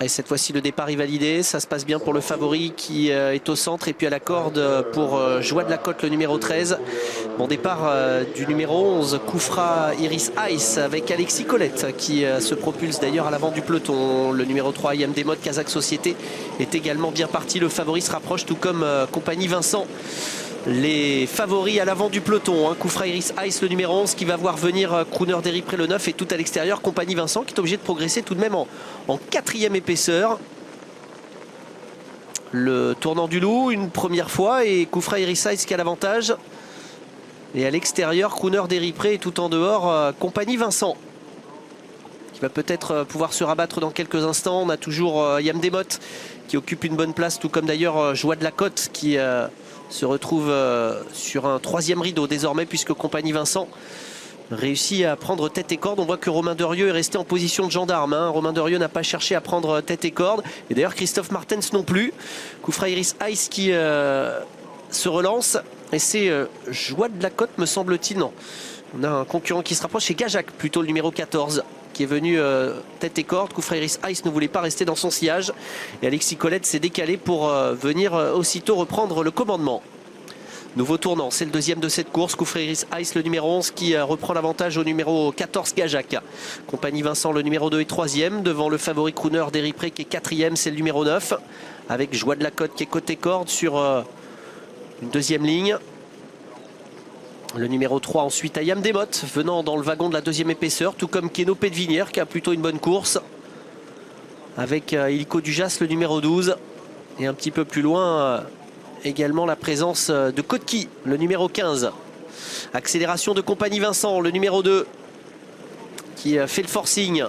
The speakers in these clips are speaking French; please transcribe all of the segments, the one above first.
Et cette fois-ci, le départ est validé. Ça se passe bien pour le favori qui est au centre. Et puis à la corde pour Joie de la Côte, le numéro 13. Bon départ du numéro 11, Koufra Iris Ice, avec Alexis Colette qui se propulse d'ailleurs à l'avant du peloton. Le numéro 3, IMD Mode Kazakh Société, est également bien parti. Le favori se rapproche, tout comme Compagnie Vincent. Les favoris à l'avant du peloton, hein. Koufra Iris Ice, le numéro 11, qui va voir venir Crooner Deripré, le 9, et tout à l'extérieur Compagnie Vincent, qui est obligé de progresser tout de même en quatrième épaisseur. Le tournant du loup une première fois, et Koufra Iris Ice qui a l'avantage. Et à l'extérieur, Crooner Deripré, et tout en dehors Compagnie Vincent, qui va peut-être pouvoir se rabattre dans quelques instants. On a toujours Yam Desmot qui occupe une bonne place, tout comme d'ailleurs Joie de la Côte qui se retrouve sur un troisième rideau désormais, puisque Compagnie Vincent réussit à prendre tête et corde. On voit que Romain Derieux est resté en position de gendarme, hein. Romain Derieux n'a pas cherché à prendre tête et corde, et d'ailleurs Christophe Martens non plus. Koufra Iris Ice qui se relance, et c'est Joie de la Côte, me semble-t-il. Non, on a un concurrent qui se rapproche, c'est Gajac plutôt, le numéro 14, qui est venu tête et corde. Koufra Iris Ice ne voulait pas rester dans son sillage, et Alexis Colette s'est décalé pour venir aussitôt reprendre le commandement. Nouveau tournant, c'est le deuxième de cette course. Koufra Iris Ice, le numéro 11, qui reprend l'avantage au numéro 14, Gajac. Compagnie Vincent, le numéro 2, est troisième, devant le favori Crooner Deripré qui est quatrième, c'est le numéro 9, avec Joie de la Côte qui est côté corde sur une deuxième ligne. Le numéro 3 ensuite à Yam Desmot, venant dans le wagon de la deuxième épaisseur, tout comme Keno Pédevinière qui a plutôt une bonne course, avec Illico Dujas, le numéro 12, et un petit peu plus loin également la présence de Kotki, le numéro 15. Accélération de Compagnie Vincent, le numéro 2, qui fait le forcing,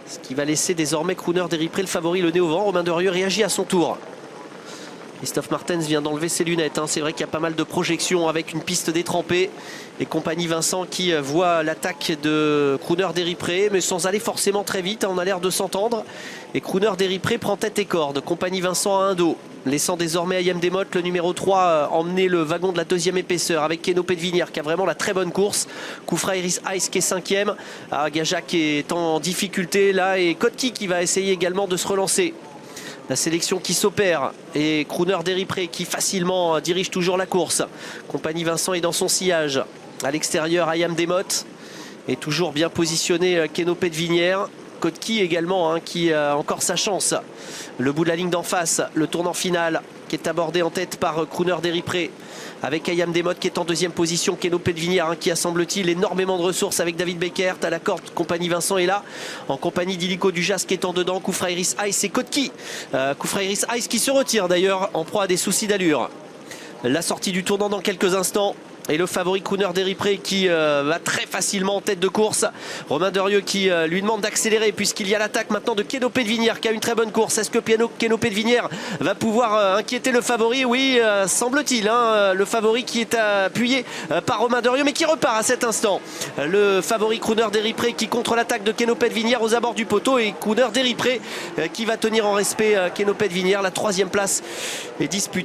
ce qui va laisser désormais Crooner Deripré, le favori, le nez au vent. Romain Derieux réagit à son tour. Christophe Martens vient d'enlever ses lunettes, hein. C'est vrai qu'il y a pas mal de projections avec une piste détrempée. Et Compagnie Vincent qui voit l'attaque de Crooner Deripré, mais sans aller forcément très vite, hein. On a l'air de s'entendre. Et Crooner Deripré prend tête et corde. Compagnie Vincent à un dos, laissant désormais à Yam Desmot, le numéro 3, emmener le wagon de la deuxième épaisseur, avec Keno Pédevinière qui a vraiment la très bonne course. Koufra Iris Ice qui est cinquième. Gajac qui est en difficulté là, et Kotki qui va essayer également de se relancer. La sélection qui s'opère, et Crooner Deripré qui facilement dirige toujours la course. Compagnie Vincent est dans son sillage. À l'extérieur, Yam Desmot est toujours bien positionné, Keno Pédevinière. Kotki également, hein, qui a encore sa chance. Le bout de la ligne d'en face, le tournant final qui est abordé en tête par Crooner Deripré, avec Yam Desmot qui est en deuxième position. Keno Pédevinière, hein, qui a semble-t-il énormément de ressources avec David Beckert. À la corde, Compagnie Vincent est là, en compagnie d'Illico Dujas qui est en dedans. Koufra Iris Ice et Kotki. Koufra Iris Ice qui se retire d'ailleurs en proie à des soucis d'allure. La sortie du tournant dans quelques instants. Et le favori Crooner Deripré qui va très facilement en tête de course. Romain Derieux qui lui demande d'accélérer, puisqu'il y a l'attaque maintenant de Keno Pédevinière qui a une très bonne course. Est-ce que Keno Pédevinière va pouvoir inquiéter le favori? Oui, semble-t-il, hein, le favori qui est appuyé par Romain Derieux, mais qui repart à cet instant. Le favori Crooner Deripré qui contre l'attaque de Keno Pédevinière aux abords du poteau, et Crooner Deripré qui va tenir en respect Keno Pédevinière. La troisième place est disputée.